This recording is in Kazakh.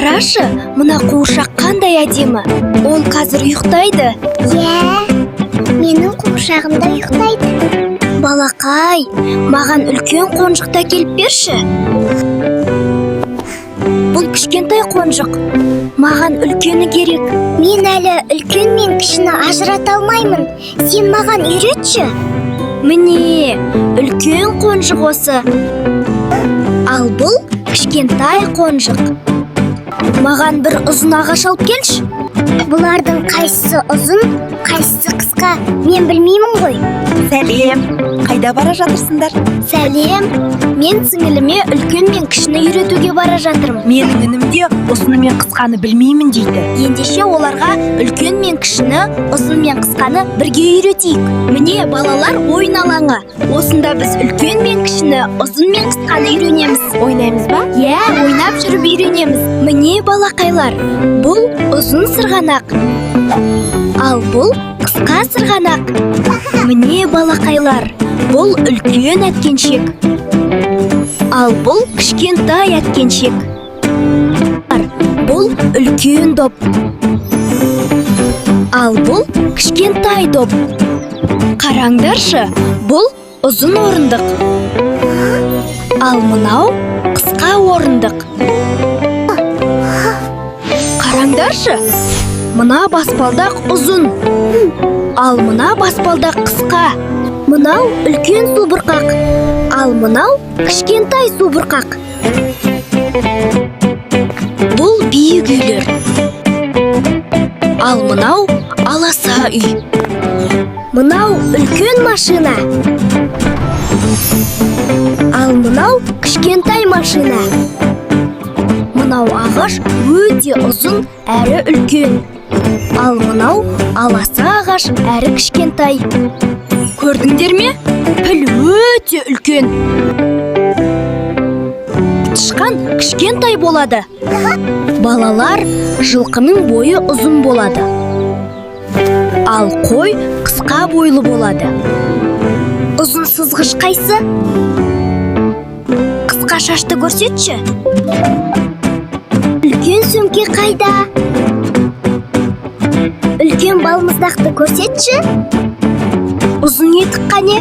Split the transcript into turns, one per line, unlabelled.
Қарашы, мына қуыршақ қандай әдемі. Ол қазір ұйықтайды.
Менің қуыршағым да ұйықтайды.
Балақай, маған үлкен қонжықта келіп берші. Бұл кішкентай қонжық. Маған үлкені керек.
Мен әлі үлкен мен кішіні ажырата алмаймын. Сен маған үйретші.
Міне, үлкен қонжық осы. Ал бұл кішкентай қонжық. Маған бір ұзын ағаш алып келші.
Бұлардың қайсысы ұзын, қайсысы қысқа, мен білмеймін ғой.
Сәлем, қайда бара жатырсыңдар?
Сәлем, мен сіңіліме үлкен мен кішіні үйретуге бара жатырмын.
Менің інім де осыны мен қысқаны білмеймін дейді.
Ендеше оларға үлкен мен кішіні, ұзын мен қысқаны бірге үйретейік. Міне, балалар, ойын алаңы. Осында біз үлкен мен кішіні, ұзын мен қысқаны үйренеміз.
Ойнаймыз ба?
Ойнап жүріп үйренеміз. Міне, балақайлар, бұл ұзын сырғанақ. Ал бұл қысқа сырғанақ. Міне, балақайлар, бұл үлкен әткеншек. Ал бұл кішкентай әткеншек. Бұл үлкен доп. Ал бұл кішкентай доп. Қараңдаршы, бұл ұзын орындық. Ал мынау қысқа орындық. Қараңдаршы, мына баспалдақ ұзын. Ал мына баспалдақ қысқа. Мынау үлкен субұрқақ. Ал мынау кішкентай субұрқақ. Бұл биік үйлер. Ал мынау аласа үй. Мынау үлкен машина. Ал мынау кішкентай машина. Мынау ағаш өте ұзын әрі үлкен. Ал мынау аласа ағаш әрі кішкентай. Көрдіңдер ме? Піл өте үлкен. Тышқан кішкентай болады. Балалар, жылқының бойы ұзын болады. Ал қой қысқа бойлы болады. Ұзын сызғыш қайсы? Қысқа шашты көрсетші.
Үлкен сөмке қайда? Үлкен балмыздақты көрсетші.
Ұзын етік қане?